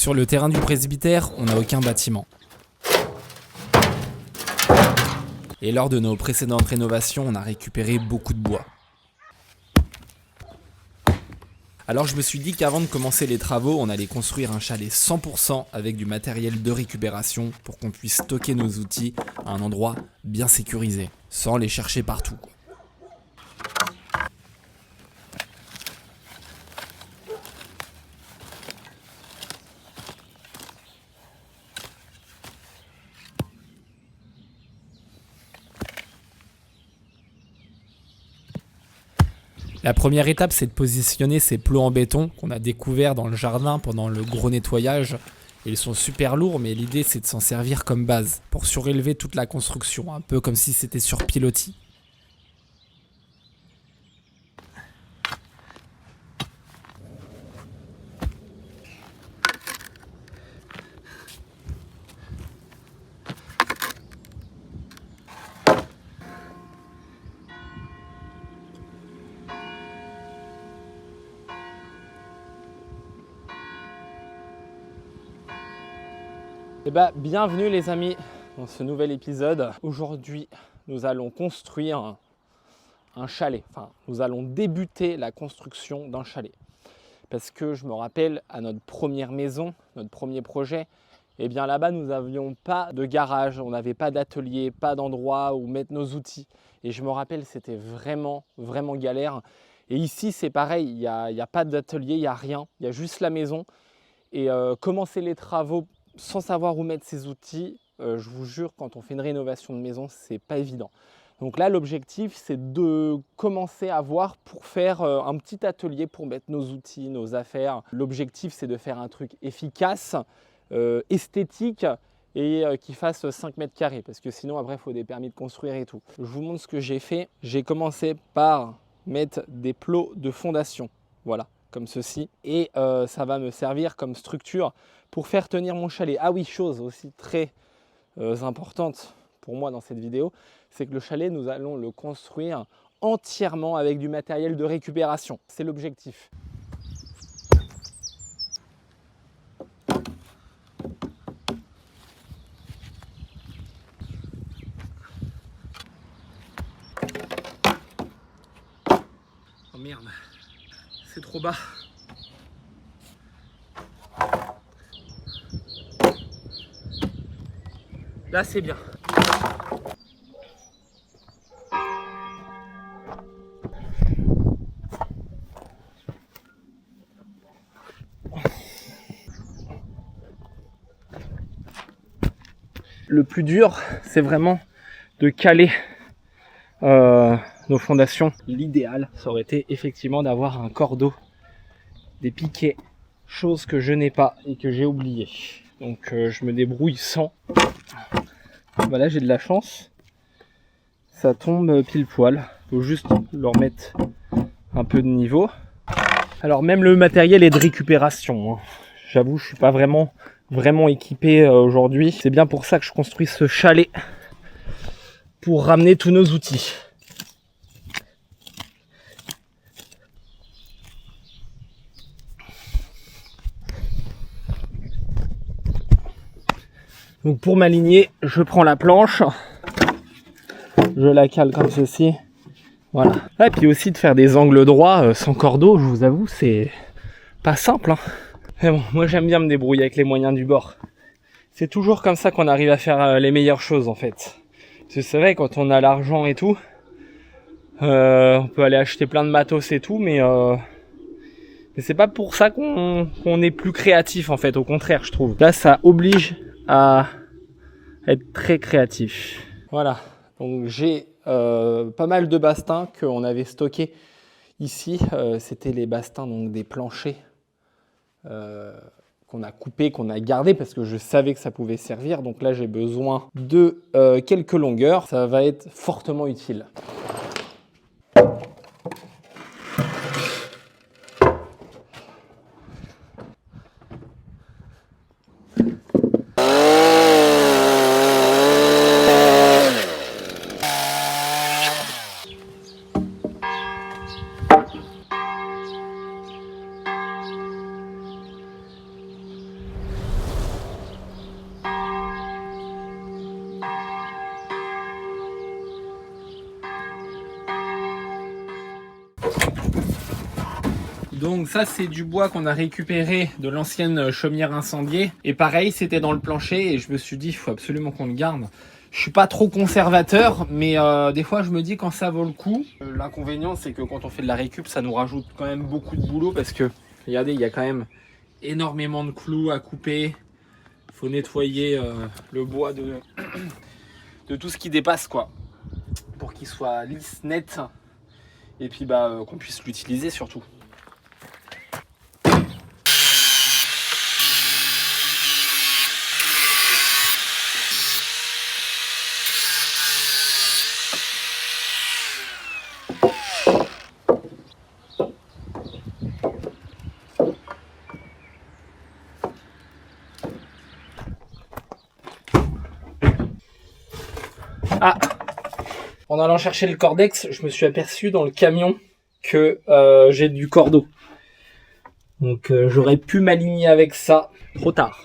Sur le terrain du presbytère, on n'a aucun bâtiment. Et lors de nos précédentes rénovations, on a récupéré beaucoup de bois. Alors je me suis dit qu'avant de commencer les travaux, on allait construire un chalet 100% avec du matériel de récupération pour qu'on puisse stocker nos outils à un endroit bien sécurisé, sans les chercher partout, quoi. La première étape, c'est de positionner ces plots en béton qu'on a découverts dans le jardin pendant le gros nettoyage. Ils sont super lourds, mais l'idée, c'est de s'en servir comme base pour surélever toute la construction, un peu comme si c'était sur pilotis. Bienvenue les amis dans ce nouvel épisode. Aujourd'hui, nous allons construire un chalet. Enfin, nous allons débuter la construction d'un chalet. Parce que je me rappelle à notre première maison, notre premier projet, et bien là-bas, nous n'avions pas de garage, on n'avait pas d'atelier, pas d'endroit où mettre nos outils. Et je me rappelle, c'était vraiment galère. Et ici, c'est pareil, il n'y a pas d'atelier, il n'y a rien, il y a juste la maison. Et commencer les travaux sans savoir où mettre ses outils, je vous jure, quand on fait une rénovation de maison, c'est pas évident. Donc là, l'objectif, c'est de commencer à voir pour faire un petit atelier pour mettre nos outils, nos affaires. L'objectif, c'est de faire un truc efficace, esthétique et qui fasse 5 mètres carrés. Parce que sinon, après, il faut des permis de construire et tout. Je vous montre ce que j'ai fait. J'ai commencé par mettre des plots de fondation. Voilà, comme ceci. Et ça va me servir comme structure pour faire tenir mon chalet. Ah oui, chose aussi très importante pour moi dans cette vidéo, c'est que le chalet, nous allons le construire entièrement avec du matériel de récupération. C'est l'objectif. Oh merde, c'est trop bas. Là, c'est bien. Le plus dur, c'est vraiment de caler nos fondations. L'idéal, ça aurait été effectivement d'avoir un cordeau, des piquets, chose que je n'ai pas et que j'ai oublié. Donc je me débrouille sans. Voilà, j'ai de la chance. Ça tombe pile poil. Faut juste leur mettre un peu de niveau. Alors même le matériel est de récupération, hein. J'avoue, je suis pas vraiment équipé aujourd'hui. C'est bien pour ça que je construis ce chalet. Pour ramener tous nos outils. Donc pour m'aligner, je prends la planche, je la cale comme ceci, voilà. Et puis aussi de faire des angles droits sans cordeau, je vous avoue, c'est pas simple, hein. Mais bon, moi j'aime bien me débrouiller avec les moyens du bord. C'est toujours comme ça qu'on arrive à faire les meilleures choses en fait. Parce que c'est vrai, quand on a l'argent et tout, on peut aller acheter plein de matos et tout, mais c'est pas pour ça qu'on est plus créatif en fait, au contraire je trouve. Là ça oblige à être très créatif. Voilà, donc j'ai pas mal de bastings qu'on avait stockés ici. C'était les bastings donc des planchers qu'on a coupés, qu'on a gardés parce que je savais que ça pouvait servir. Donc là j'ai besoin de quelques longueurs. Ça va être fortement utile. Donc ça c'est du bois qu'on a récupéré de l'ancienne chaumière incendiée. Et pareil, c'était dans le plancher et je me suis dit il faut absolument qu'on le garde. Je suis pas trop conservateur, mais des fois je me dis quand ça vaut le coup. L'inconvénient c'est que quand on fait de la récup, ça nous rajoute quand même beaucoup de boulot parce que regardez, il y a quand même énormément de clous à couper. Il faut nettoyer le bois de tout ce qui dépasse quoi, pour qu'il soit lisse, net, et puis qu'on puisse l'utiliser surtout. Ah, en allant chercher le cordex, je me suis aperçu dans le camion que j'ai du cordeau. Donc j'aurais pu m'aligner avec ça. Trop tard.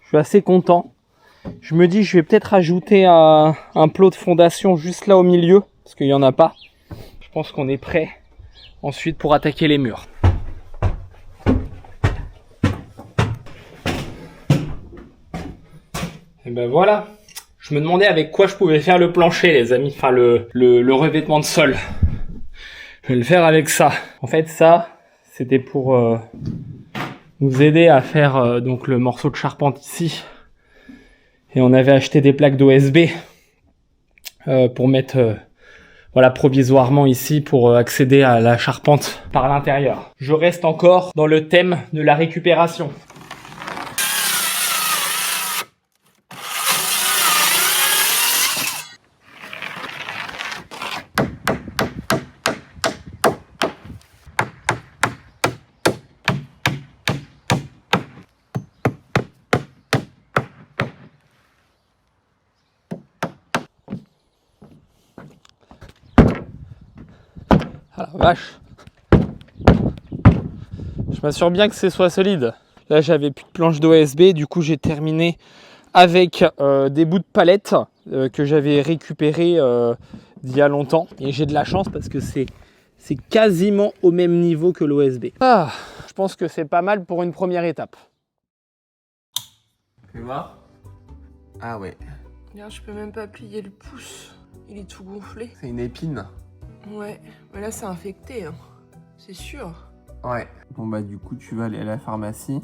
Je suis assez content. Je me dis je vais peut-être ajouter un plot de fondation juste là au milieu, parce qu'il n'y en a pas. Je pense qu'on est prêt ensuite pour attaquer les murs. Et ben voilà. Je me demandais avec quoi je pouvais faire le plancher les amis, enfin le revêtement de sol. Je vais le faire avec ça. En fait ça, c'était pour nous aider à faire donc le morceau de charpente ici. Et on avait acheté des plaques d'OSB pour mettre voilà provisoirement ici pour accéder à la charpente par l'intérieur. Je reste encore dans le thème de la récupération. Ah la vache. Je m'assure bien que ce soit solide. Là j'avais plus de planche d'OSB, du coup j'ai terminé avec des bouts de palette que j'avais récupérés d'il y a longtemps. Et j'ai de la chance parce que c'est quasiment au même niveau que l'OSB. Ah, je pense que c'est pas mal pour une première étape. Tu vois? Ah ouais. Regarde, je peux même pas plier le pouce. Il est tout gonflé. C'est une épine. Ouais, mais là c'est infecté, hein. C'est sûr. Ouais. Bon bah du coup tu vas aller à la pharmacie.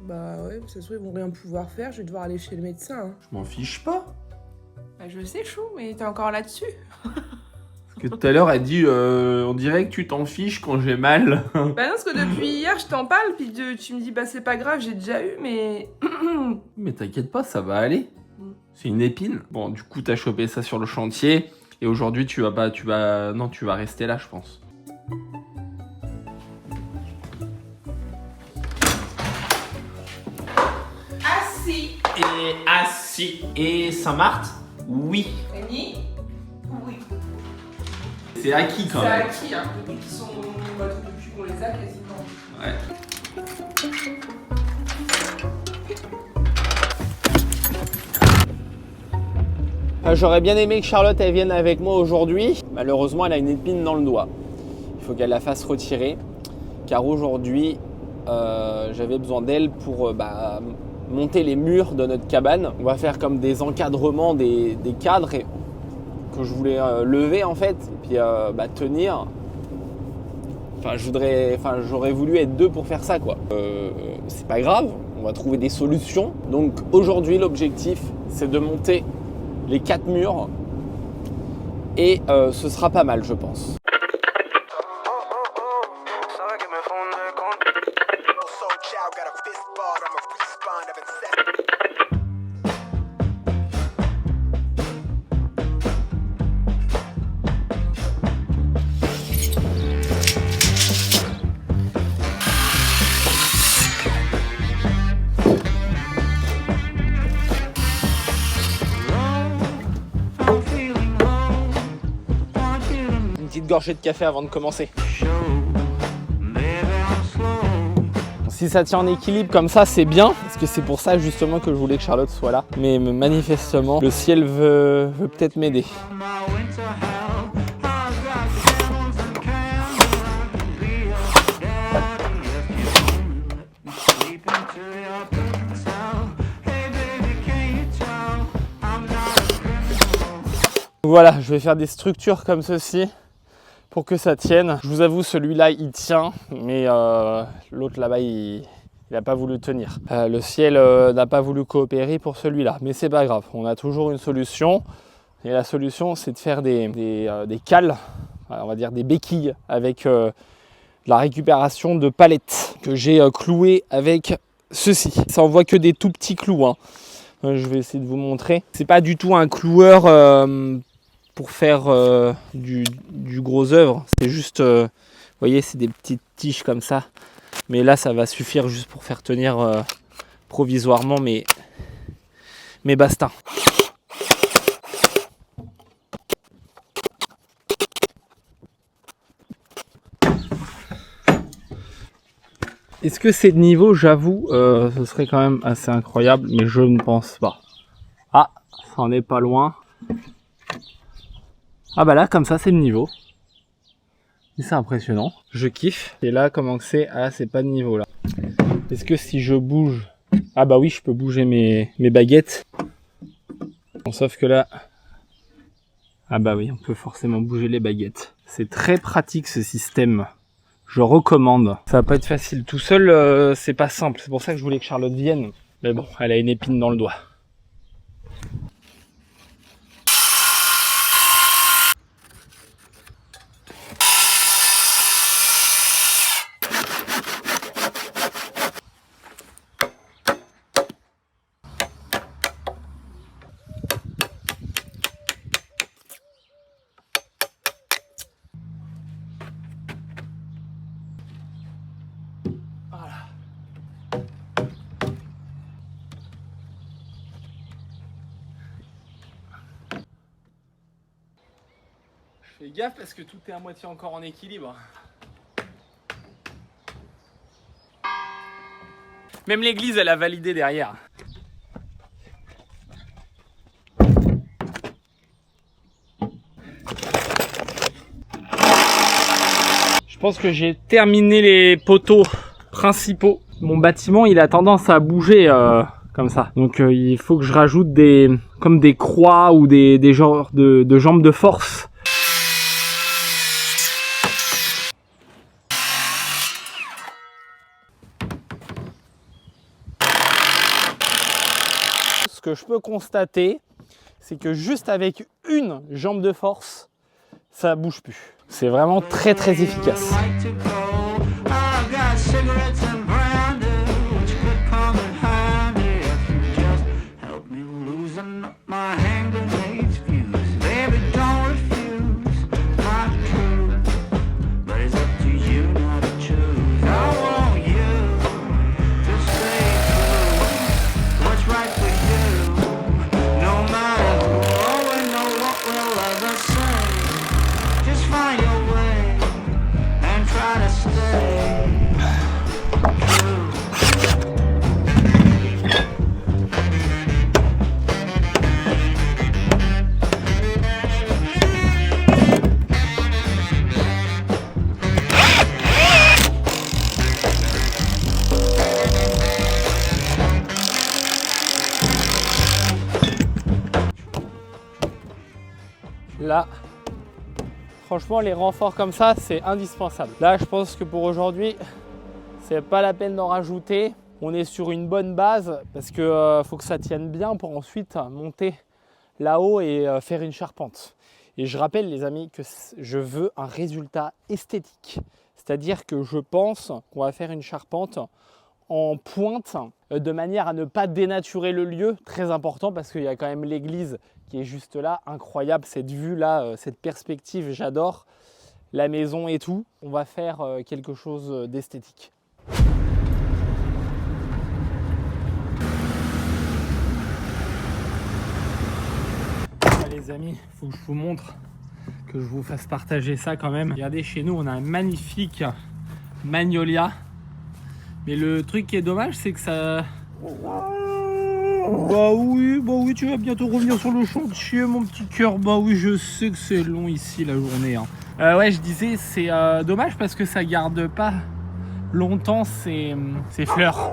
Bah ouais, ça se trouve ils vont rien pouvoir faire, je vais devoir aller chez le médecin. Hein. Je m'en fiche pas. Bah je sais Chou, mais t'es encore là-dessus. Parce que tout à l'heure elle dit on dirait que tu t'en fiches quand j'ai mal. Bah non, parce que depuis hier je t'en parle, puis tu me dis bah c'est pas grave, j'ai déjà eu, mais... Mais t'inquiète pas, ça va aller. C'est une épine. Bon du coup t'as chopé ça sur le chantier. Et aujourd'hui, tu vas rester là, je pense. Assis. Et assis. Et Saint-Marthe? Oui. Rémi? Oui. C'est acquis quand C'est même. acquis, hein, depuis qu'on les a quasiment. Ouais. J'aurais bien aimé que Charlotte elle vienne avec moi aujourd'hui. Malheureusement, elle a une épine dans le doigt. Il faut qu'elle la fasse retirer. Car aujourd'hui, j'avais besoin d'elle pour monter les murs de notre cabane. On va faire comme des encadrements, des cadres que je voulais lever en fait. Et puis tenir. J'aurais voulu être deux pour faire ça quoi. C'est pas grave, on va trouver des solutions. Donc aujourd'hui, l'objectif, c'est de monter les 4 murs et ce sera pas mal je pense. gorgée de café avant de commencer. Si ça tient en équilibre comme ça, c'est bien, parce que c'est pour ça justement que je voulais que Charlotte soit là. Mais manifestement, le ciel veut peut-être m'aider. Voilà, je vais faire des structures comme ceci pour que ça tienne. Je vous avoue, celui-là, il tient, mais l'autre là-bas, il n'a pas voulu tenir. Le ciel n'a pas voulu coopérer pour celui-là, mais c'est pas grave. On a toujours une solution. Et la solution, c'est de faire des cales, on va dire des béquilles, avec de la récupération de palettes que j'ai clouées avec ceci. Ça envoie que des tout petits clous, hein. Je vais essayer de vous montrer. C'est pas du tout un cloueur pour faire du gros œuvre. C'est juste, vous voyez, c'est des petites tiges comme ça. Mais là, ça va suffire juste pour faire tenir provisoirement mes bastins. Est-ce que c'est de niveau? J'avoue, ce serait quand même assez incroyable, mais je ne pense pas. Ah, ça en est pas loin. Ah bah là, comme ça, c'est le niveau. C'est impressionnant. Je kiffe. Et là, comment que c'est? Ah, c'est pas de niveau là. Est-ce que si je bouge... Ah bah oui, je peux bouger mes baguettes. Bon, sauf que là... Ah bah oui, on peut forcément bouger les baguettes. C'est très pratique ce système. Je recommande. Ça va pas être facile. Tout seul, c'est pas simple. C'est pour ça que je voulais que Charlotte vienne. Mais bon, elle a une épine dans le doigt. Fais gaffe parce que tout est à moitié encore en équilibre. Même l'église, elle a validé derrière. Je pense que j'ai terminé les poteaux principaux. Mon bâtiment, il a tendance à bouger comme ça. Donc il faut que je rajoute comme des croix ou des genres de jambes de force. Ce que je peux constater, c'est que juste avec une jambe de force, ça bouge plus. C'est vraiment très très efficace. Là, franchement, les renforts comme ça, c'est indispensable. Là, je pense que pour aujourd'hui, c'est pas la peine d'en rajouter. On est sur une bonne base parce que faut que ça tienne bien pour ensuite monter là-haut et faire une charpente. Et je rappelle, les amis, que je veux un résultat esthétique. C'est-à-dire que je pense qu'on va faire une charpente en pointe de manière à ne pas dénaturer le lieu. Très important parce qu'il y a quand même l'église qui est juste là. Incroyable cette vue là, cette perspective, j'adore. La maison et tout. On va faire quelque chose d'esthétique. Les amis, il faut que je vous montre que je vous fasse partager ça quand même. Regardez, chez nous, on a un magnifique magnolia. Mais le truc qui est dommage, c'est que ça... Bah oui, tu vas bientôt revenir sur le chantier, mon petit cœur. Bah oui, je sais que c'est long ici la journée. Hein. Ouais, je disais, c'est dommage parce que ça garde pas longtemps ses fleurs.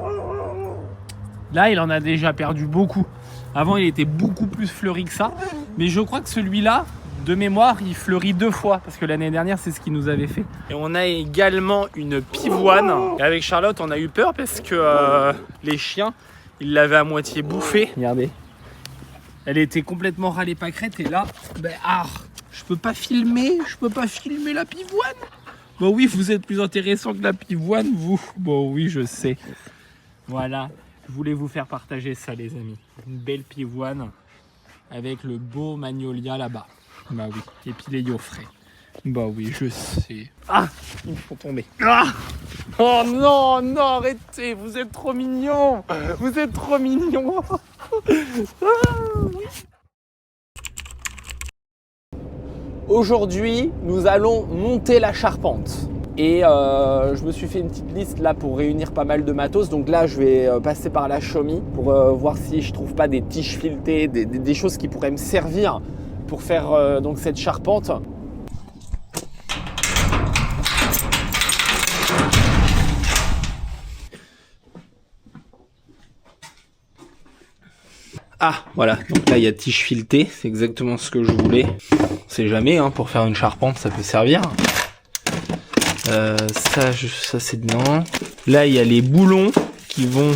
Là, il en a déjà perdu beaucoup. Avant, il était beaucoup plus fleuri que ça. Mais je crois que celui-là, de mémoire, il fleurit 2 fois. Parce que l'année dernière, c'est ce qu'il nous avait fait. Et on a également une pivoine. Et avec Charlotte, on a eu peur parce que les chiens, ils l'avaient à moitié bouffée. Regardez. Elle était complètement râlée pâquerette. Et là, je peux pas filmer la pivoine. Bon oui, vous êtes plus intéressant que la pivoine, vous. Bon oui, je sais. Voilà. Je voulais vous faire partager ça, les amis. Une belle pivoine avec le beau magnolia là-bas. Bah oui. Et puis les frais. Bah oui, je sais. Ah, ils me font tomber. Ah, oh non, non, arrêtez. Vous êtes trop mignons. Vous êtes trop mignons. Aujourd'hui, nous allons monter la charpente. Et je me suis fait une petite liste là pour réunir pas mal de matos. Donc là, je vais passer par la Xiaomi pour voir si je trouve pas des tiges filetées, des choses qui pourraient me servir pour faire donc cette charpente. Ah, voilà. Donc là, il y a tiges filetées. C'est exactement ce que je voulais. On sait jamais, hein, pour faire une charpente, ça peut servir. Ça c'est dedans. Là, il y a les boulons qui vont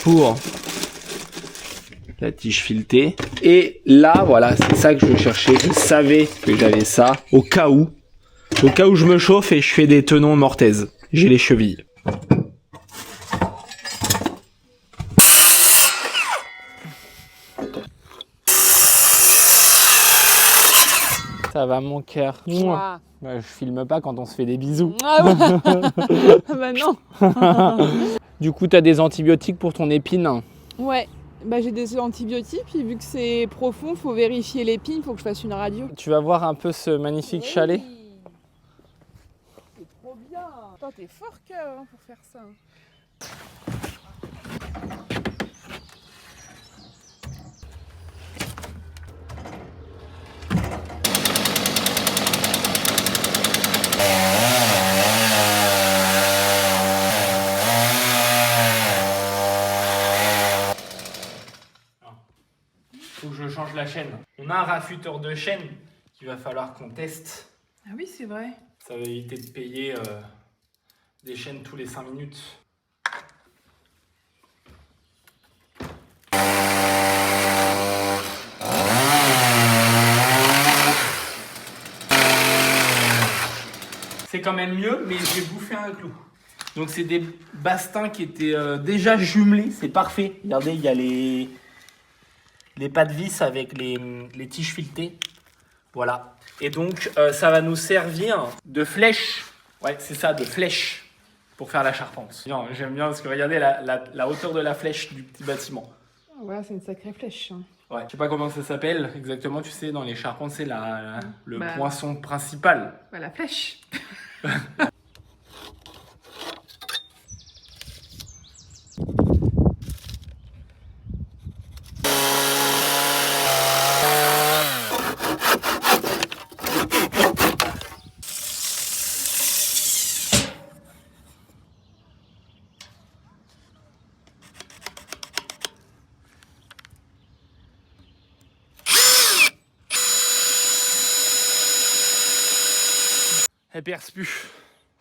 pour la tige filetée. Et là, voilà, c'est ça que je cherchais. Je savais que j'avais ça au cas où. Au cas où je me chauffe et je fais des tenons mortaises. J'ai les chevilles. Ça va mon cœur. Ouah. Je filme pas quand on se fait des bisous. Ah ouais. Bah non. Du coup, tu as des antibiotiques pour ton épine. Ouais. Bah j'ai des antibiotiques, puis vu que c'est profond, faut vérifier l'épine, faut que je fasse une radio. Tu vas voir un peu ce magnifique chalet. C'est trop bien. Putain, t'es fort cœur pour faire ça. Faut que je change la chaîne. On a un raffûteur de chaîne qu'il va falloir qu'on teste. Ah oui, c'est vrai. Ça va éviter de payer des chaînes tous les 5 minutes. C'est quand même mieux, mais j'ai bouffé un clou. Donc c'est des bastings qui étaient déjà jumelés, c'est parfait. Regardez, il y a les pas de vis avec les tiges filetées. Voilà. Et donc, ça va nous servir de flèche. Ouais, c'est ça, de flèche pour faire la charpente. Non, j'aime bien parce que regardez la hauteur de la flèche du petit bâtiment. Ouais, c'est une sacrée flèche. Ouais. Je sais pas comment ça s'appelle exactement, tu sais, dans les charpentes, c'est le poinçon principal. Bah la flèche. Elle perce plus.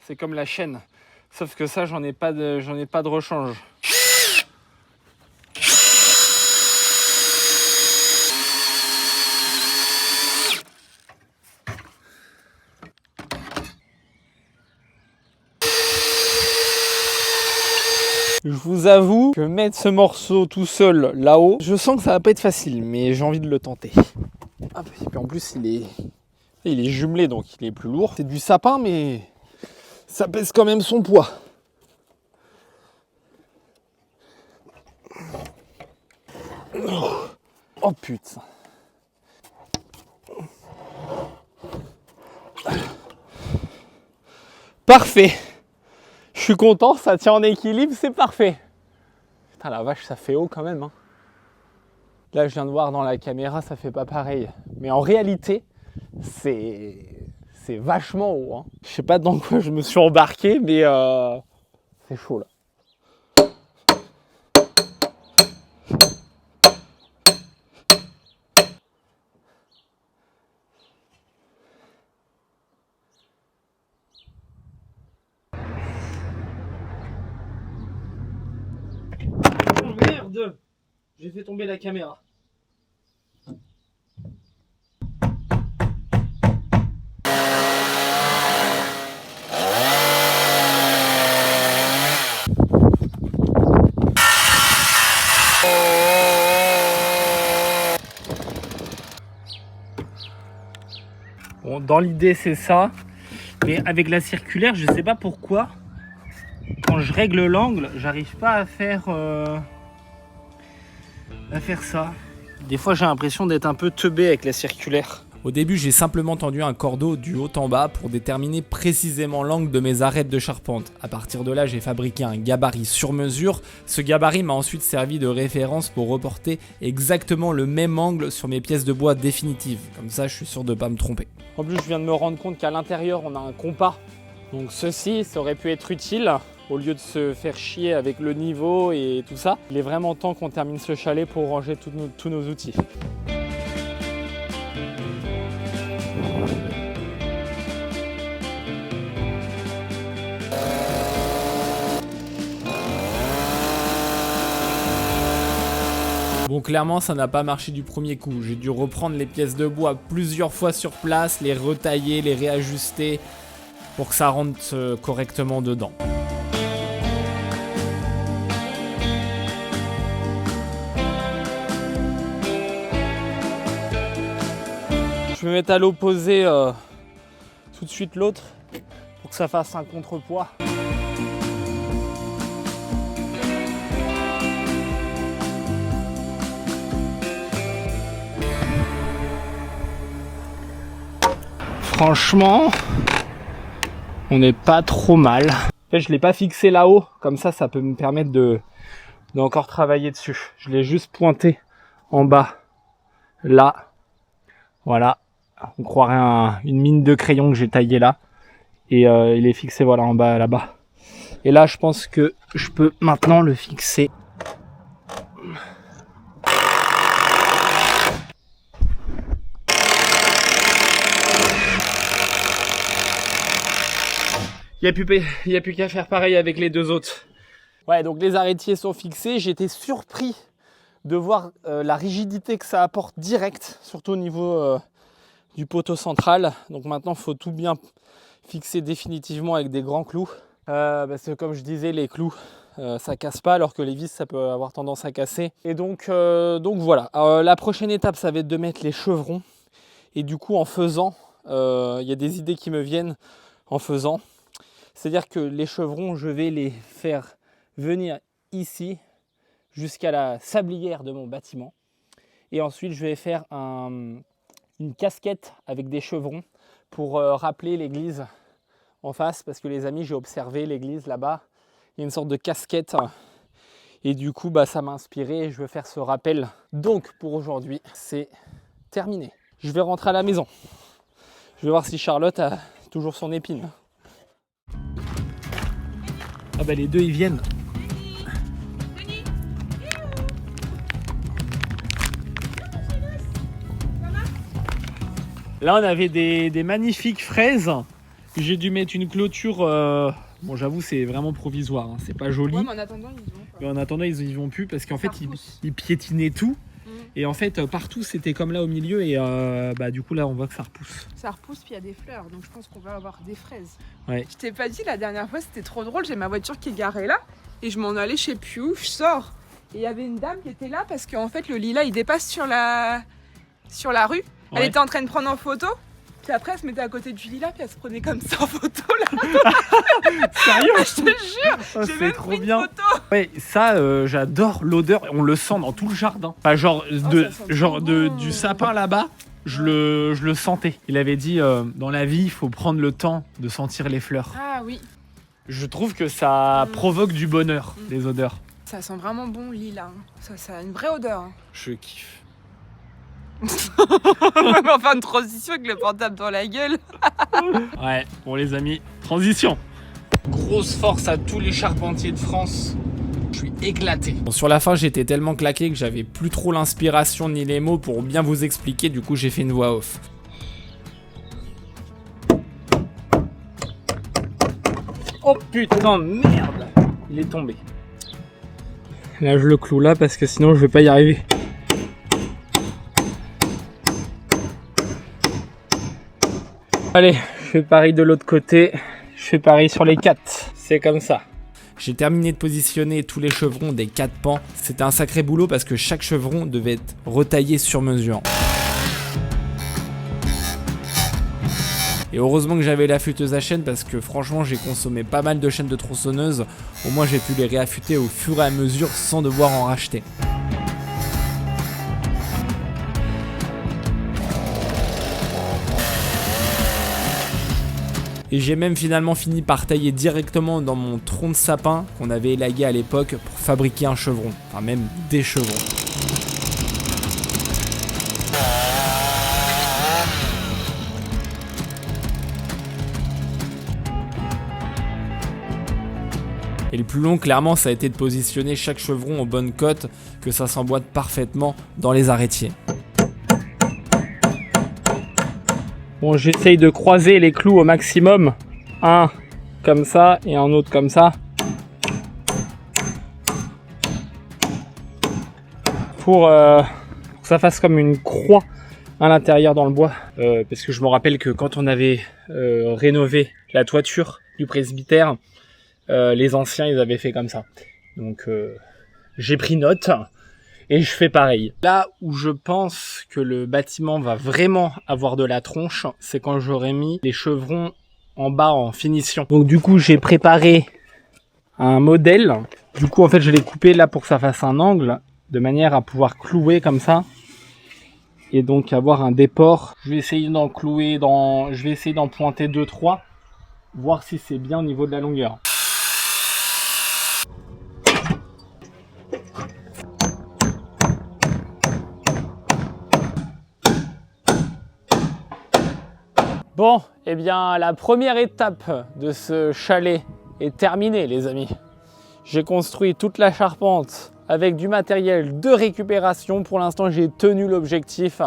C'est comme la chaîne. Sauf que ça, j'en ai pas de rechange. Je vous avoue que mettre ce morceau tout seul là-haut, je sens que ça va pas être facile, mais j'ai envie de le tenter. Hop, et puis en plus, il est jumelé, donc il est plus lourd. C'est du sapin, mais ça pèse quand même son poids. Oh putain. Parfait. Je suis content, ça tient en équilibre, c'est parfait. Putain la vache, ça fait haut quand même. Hein. Là je viens de voir dans la caméra, ça fait pas pareil. Mais en réalité, c'est vachement haut. Hein. Je sais pas dans quoi je me suis embarqué, mais c'est chaud là. Oh merde! J'ai fait tomber la caméra. Bon, dans l'idée c'est ça, mais avec la circulaire, je sais pas pourquoi, quand je règle l'angle, j'arrive pas à faire ça. Des fois j'ai l'impression d'être un peu teubé avec la circulaire. Au début, j'ai simplement tendu un cordeau du haut en bas pour déterminer précisément l'angle de mes arêtes de charpente. À partir de là, j'ai fabriqué un gabarit sur mesure. Ce gabarit m'a ensuite servi de référence pour reporter exactement le même angle sur mes pièces de bois définitives. Comme ça, je suis sûr de ne pas me tromper. En plus, je viens de me rendre compte qu'à l'intérieur, on a un compas. Donc ceci, ça aurait pu être utile au lieu de se faire chier avec le niveau et tout ça. Il est vraiment temps qu'on termine ce chalet pour ranger tous nos outils. Bon, clairement, ça n'a pas marché du premier coup. J'ai dû reprendre les pièces de bois plusieurs fois sur place, les retailler, les réajuster pour que ça rentre correctement dedans. Je vais mettre à l'opposé tout de suite l'autre pour que ça fasse un contrepoids. Franchement, on n'est pas trop mal. En fait, je ne l'ai pas fixé là-haut, comme ça peut me permettre d'encore travailler dessus. Je l'ai juste pointé en bas, là. Voilà, on croirait une mine de crayon que j'ai taillée là. Et il est fixé voilà en bas, là-bas. Et là, je pense que je peux maintenant le fixer. Il n'y a plus qu'à faire pareil avec les deux autres. Ouais, donc les arrêtiers sont fixés. J'ai été surpris de voir la rigidité que ça apporte direct, surtout au niveau du poteau central. Donc maintenant, il faut tout bien fixer définitivement avec des grands clous. Parce que comme je disais, les clous, ça casse pas, alors que les vis, ça peut avoir tendance à casser. Et donc voilà. La prochaine étape, ça va être de mettre les chevrons. Et du coup, en faisant, il y a des idées qui me viennent en faisant. C'est-à-dire que les chevrons, je vais les faire venir ici jusqu'à la sablière de mon bâtiment. Et ensuite, je vais faire une casquette avec des chevrons pour rappeler l'église en face. Parce que les amis, j'ai observé l'église là-bas. Il y a une sorte de casquette. Et du coup, ça m'a inspiré et je veux faire ce rappel. Donc, pour aujourd'hui, c'est terminé. Je vais rentrer à la maison. Je vais voir si Charlotte a toujours son épine. Ah bah les deux ils viennent. Là on avait des magnifiques fraises. J'ai dû mettre une clôture. Bon j'avoue c'est vraiment provisoire, hein. C'est pas joli. Ouais, mais en attendant ils y vont pas. Mais en attendant ils y vont plus parce qu'en fait ils piétinaient tout. Et en fait partout c'était comme là au milieu et du coup là on voit que ça repousse. Ça repousse puis il y a des fleurs, donc je pense qu'on va avoir des fraises. Ouais. Je t'ai pas dit la dernière fois, c'était trop drôle, j'ai ma voiture qui est garée là et je m'en allais chez Piou, je sors et il y avait une dame qui était là parce qu'en fait le lilas il dépasse sur la rue. Elle était en train de prendre en photo. Puis après, elle se mettait à côté du lilas, puis elle se prenait comme ça en photo là. Sérieux? Je te jure, j'ai même trop pris bien. une photo. Ouais, ça, j'adore l'odeur. On le sent dans tout le jardin. Enfin, du sapin là-bas, je le sentais. Il avait dit dans la vie, il faut prendre le temps de sentir les fleurs. Ah oui. Je trouve que ça provoque du bonheur, les odeurs. Ça sent vraiment bon le lilas. Hein. Ça a une vraie odeur. Hein. Je kiffe. Enfin, une transition avec le portable dans la gueule. Ouais, bon les amis, transition. Grosse force à tous les charpentiers de France. Je suis éclaté. Bon, sur la fin, j'étais tellement claqué que j'avais plus trop l'inspiration ni les mots pour bien vous expliquer. Du coup, j'ai fait une voix off. Oh putain, merde! Il est tombé. Là, je le cloue là parce que sinon, je vais pas y arriver. Allez, je fais pareil de l'autre côté. Je fais pareil sur les 4. C'est comme ça. J'ai terminé de positionner tous les chevrons des 4 pans. C'était un sacré boulot parce que chaque chevron devait être retaillé sur mesure. Et heureusement que j'avais l'affûteuse à chaîne parce que franchement j'ai consommé pas mal de chaînes de tronçonneuse. Au moins j'ai pu les réaffûter au fur et à mesure sans devoir en racheter. Et j'ai même finalement fini par tailler directement dans mon tronc de sapin qu'on avait élagué à l'époque pour fabriquer un chevron, enfin même des chevrons. Et le plus long, clairement, ça a été de positionner chaque chevron aux bonnes cotes, que ça s'emboîte parfaitement dans les arrêtiers. Bon, j'essaye de croiser les clous au maximum. Un comme ça et un autre comme ça. Pour que ça fasse comme une croix à l'intérieur dans le bois. Parce que je me rappelle que quand on avait rénové la toiture du presbytère, les anciens ils avaient fait comme ça. Donc j'ai pris note. Et je fais pareil. Là où je pense que le bâtiment va vraiment avoir de la tronche, c'est quand j'aurai mis les chevrons en bas en finition. Donc du coup, j'ai préparé un modèle. Du coup, en fait, je l'ai coupé là pour que ça fasse un angle, de manière à pouvoir clouer comme ça. Et donc avoir un déport. Je vais essayer d'en clouer je vais essayer d'en pointer 2-3, voir si c'est bien au niveau de la longueur. Bon, eh bien, la première étape de ce chalet est terminée, les amis. J'ai construit toute la charpente avec du matériel de récupération. Pour l'instant, j'ai tenu l'objectif.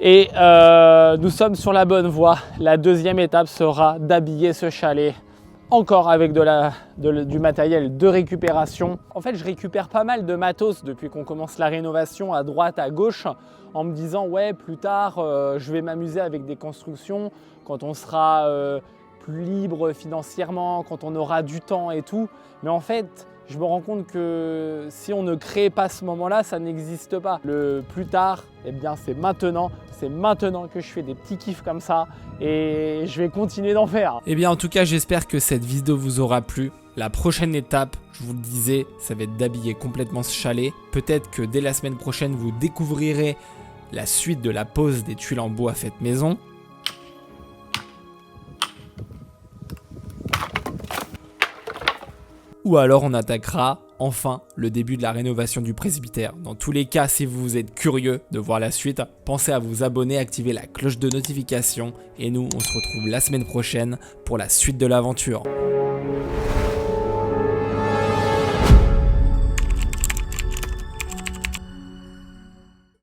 Et nous sommes sur la bonne voie. La deuxième étape sera d'habiller ce chalet encore avec du matériel de récupération. En fait, je récupère pas mal de matos depuis qu'on commence la rénovation à droite, à gauche, en me disant ouais, plus tard, je vais m'amuser avec des constructions quand on sera plus libre financièrement, quand on aura du temps et tout. Mais en fait, je me rends compte que si on ne crée pas ce moment-là, ça n'existe pas. Le plus tard, eh bien, c'est maintenant. C'est maintenant que je fais des petits kiffs comme ça et je vais continuer d'en faire. Eh bien, en tout cas, j'espère que cette vidéo vous aura plu. La prochaine étape, je vous le disais, ça va être d'habiller complètement ce chalet. Peut-être que dès la semaine prochaine, vous découvrirez la suite de la pose des tuiles en bois faites maison. Ou alors on attaquera enfin le début de la rénovation du presbytère. Dans tous les cas, si vous êtes curieux de voir la suite, pensez à vous abonner, activer la cloche de notification. Et nous, on se retrouve la semaine prochaine pour la suite de l'aventure.